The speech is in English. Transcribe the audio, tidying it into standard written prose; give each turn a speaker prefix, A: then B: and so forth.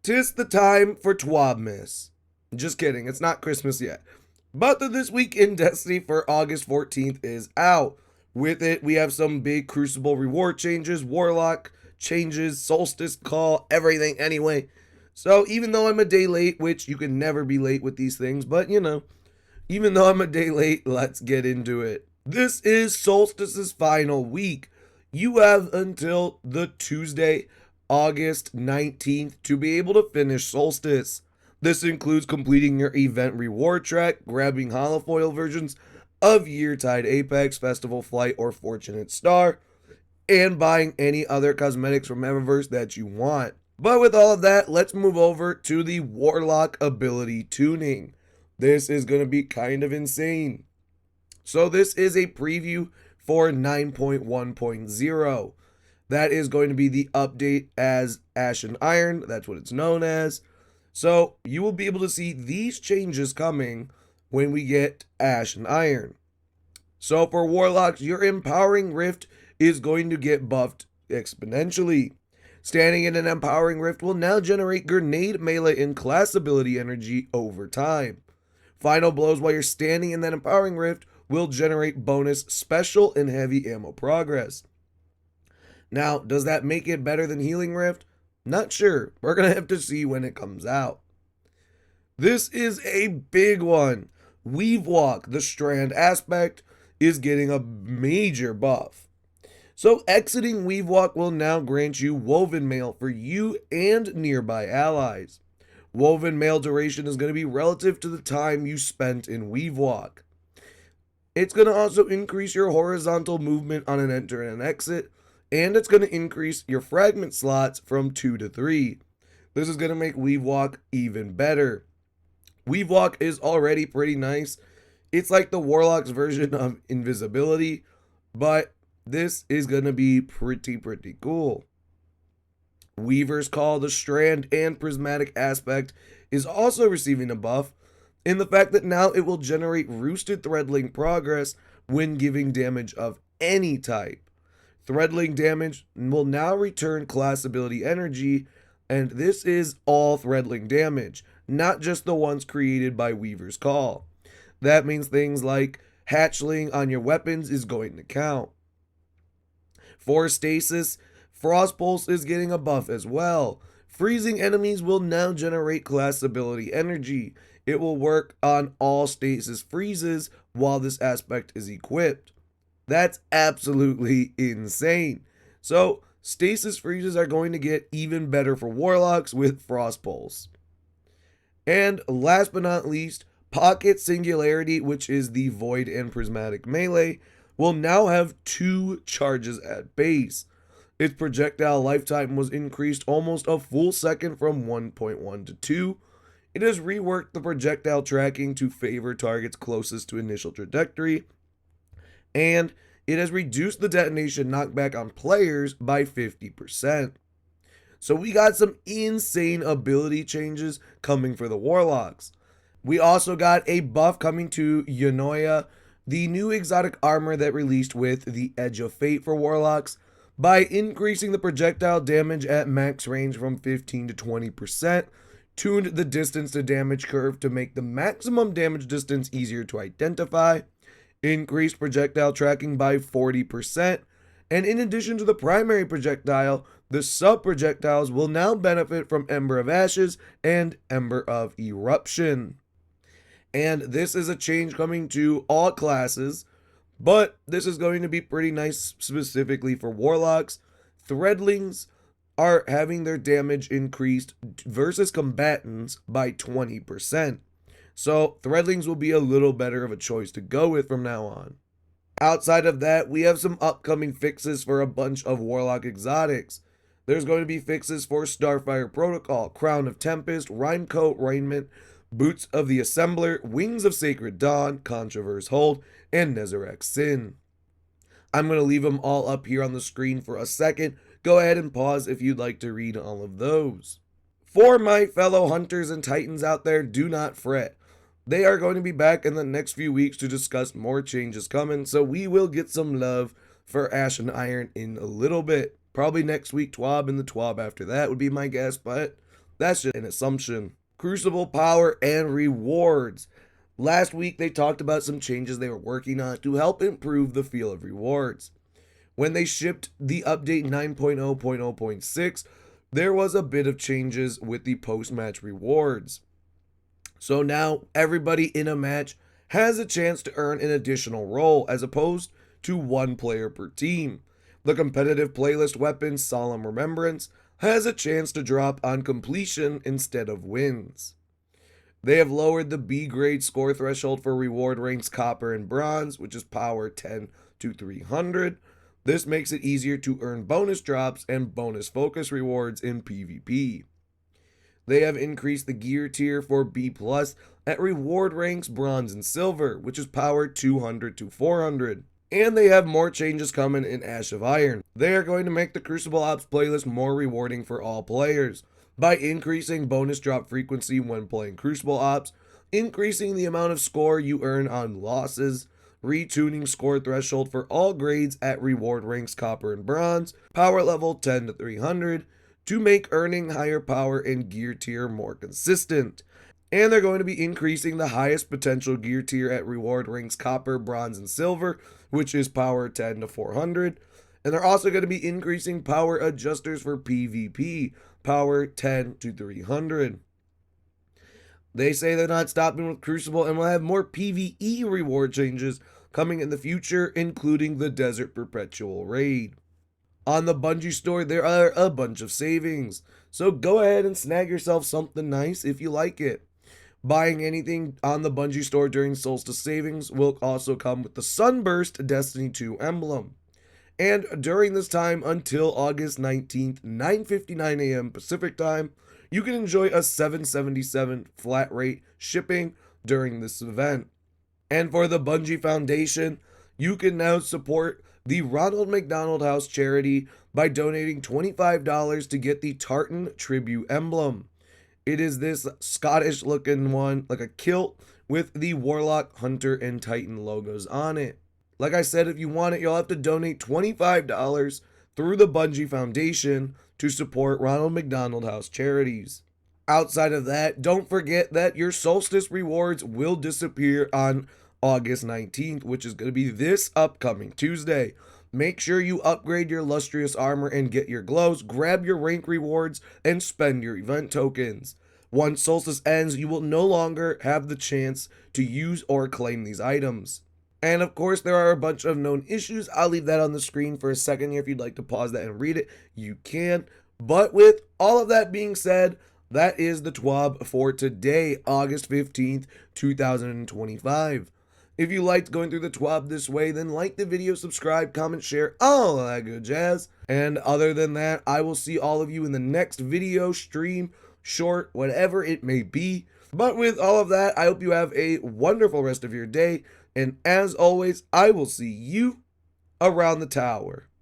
A: 'Tis the time for TWAB. Just kidding, it's not Christmas yet. But the This Week in Destiny for August 14th is out. With it, we have some big Crucible reward changes, Warlock changes, Solstice call, everything anyway. So even though I'm a day late, which you can never be late with these things, but even though I'm a day late, let's get into it. This is Solstice's final week. You have until the Tuesday, August 19th to be able to finish Solstice. This includes completing your event reward track, grabbing holofoil versions of Yeartide Apex, Festival Flight, or Fortunate Star, and buying any other cosmetics from Eververse that you want. But with all of that, let's move over to the Warlock ability tuning. This is going to be kind of insane. So this is a preview for 9.1.0. That is going to be the update as Ash and Iron. That's what it's known as. So you will be able to see these changes coming when we get Ash and Iron. So for Warlocks, your Empowering Rift is going to get buffed exponentially. Standing in an Empowering Rift will now generate grenade melee and class ability energy over time. Final blows while you're standing in that Empowering Rift will generate bonus special and heavy ammo progress. Now, does that make it better than Healing Rift? Not sure. We're going to have to see when it comes out. This is a big one. Weave Walk, the strand aspect, is getting a major buff. So exiting Weave Walk will now grant you Woven Mail for you and nearby allies. Woven Mail duration is going to be relative to the time you spent in Weave Walk. It's going to also increase your horizontal movement on an enter and an exit, and it's going to increase your fragment slots from 2 to 3. This is going to make Weave Walk even better. Weave Walk is already pretty nice. It's like the Warlock's version of invisibility, but this is going to be pretty cool. Weaver's Call, the strand and prismatic aspect, is also receiving a buff in the fact that now it will generate roosted threadling progress when giving damage of any type. Threadling damage will now return class ability energy, and this is all threadling damage, not just the ones created by Weaver's Call. That means things like hatchling on your weapons is going to count. For stasis, Frost Pulse is getting a buff as well. Freezing enemies will now generate class ability energy. It will work on all stasis freezes while this aspect is equipped. That's absolutely insane. So stasis freezes are going to get even better for Warlocks with Frost Pulse. And last but not least, Pocket Singularity, which is the Void and Prismatic melee, will now have 2 charges at base. Its projectile lifetime was increased almost a full second from 1.1 to 2. It has reworked the projectile tracking to favor targets closest to initial trajectory, and it has reduced the detonation knockback on players by 50%. So we got some insane ability changes coming for the Warlocks. We also got a buff coming to Yonoya, the new exotic armor that released with the Edge of Fate for Warlocks, by increasing the projectile damage at max range from 15 to 20%, tuned the distance to damage curve to make the maximum damage distance easier to identify, increased projectile tracking by 40%, and in addition to the primary projectile, the sub-projectiles will now benefit from Ember of Ashes and Ember of Eruption. And this is a change coming to all classes, but this is going to be pretty nice specifically for Warlocks. Threadlings are having their damage increased versus combatants by 20%. So Threadlings will be a little better of a choice to go with from now on. Outside of that, we have some upcoming fixes for a bunch of Warlock exotics. There's going to be fixes for Starfire Protocol, Crown of Tempest, Rhymecoat Raiment, Boots of the Assembler, Wings of Sacred Dawn, Controverse Hold, and Nezarec Sin. I'm going to leave them all up here on the screen for a second. Go ahead and pause if you'd like to read all of those. For my fellow hunters and titans out there, do not fret. They are going to be back in the next few weeks to discuss more changes coming, so we will get some love for Ash and Iron in a little bit. Probably next week, TWAB, and the TWAB after that would be my guess, but That's just an assumption. Crucible power and rewards. Last week they talked about some changes they were working on to help improve the feel of rewards. When they shipped the update 9.0.0.6, there was a bit of changes with the post-match rewards. So now everybody in a match has a chance to earn an additional role as opposed to one player per team. The competitive playlist weapon Solemn Remembrance has a chance to drop on completion instead of wins. They have lowered the B grade score threshold for reward ranks Copper and Bronze, which is power 10 to 300. This makes it easier to earn bonus drops and bonus focus rewards in PvP. They have increased the gear tier for B+ at reward ranks Bronze and Silver, which is power 200 to 400. And they have more changes coming in Ash of Iron. They are going to make the Crucible Ops playlist more rewarding for all players by increasing bonus drop frequency when playing Crucible Ops, increasing the amount of score you earn on losses, retuning score threshold for all grades at reward ranks Copper and Bronze, power level 10 to 300, to make earning higher power and gear tier more consistent. And they're going to be increasing the highest potential gear tier at reward ranks Copper, Bronze, and Silver, which is power 10 to 400. And they're also going to be increasing power adjusters for PvP, power 10 to 300. They say they're not stopping with Crucible and will have more PvE reward changes coming in the future, including the Desert Perpetual Raid. On the Bungie store, there are a bunch of savings, so go ahead and snag yourself something nice if you like it. Buying anything on the Bungie store during Solstice savings will also come with the Sunburst Destiny 2 emblem. And during this time until August 19th, 9:59 a.m. Pacific time, you can enjoy a $7.77 flat rate shipping during this event. And for the Bungie Foundation, you can now support the Ronald McDonald House charity by donating $25 to get the Tartan Tribute emblem. It is this Scottish looking one, like a kilt with the Warlock, Hunter, and Titan logos on it. Like I said, if you want it, you'll have to donate $25 through the Bungie Foundation to support Ronald McDonald House charities. Outside of that, don't forget that your Solstice rewards will disappear on August 19th, which is going to be this upcoming Tuesday. Make sure you upgrade your Lustrous Armor and get your glows, grab your rank rewards, and spend your event tokens. Once Solstice ends, you will no longer have the chance to use or claim these items. And of course, there are a bunch of known issues. I'll leave that on the screen for a second here. If you'd like to pause that and read it, you can. But with all of that being said, that is the TWAB for today, August 15th, 2025. If you liked going through the TWAB this way, then like the video, subscribe, comment, share, all that good jazz. And other than that, I will see all of you in the next video, stream, short, whatever it may be. But with all of that, I hope you have a wonderful rest of your day. And as always, I will see you around the tower.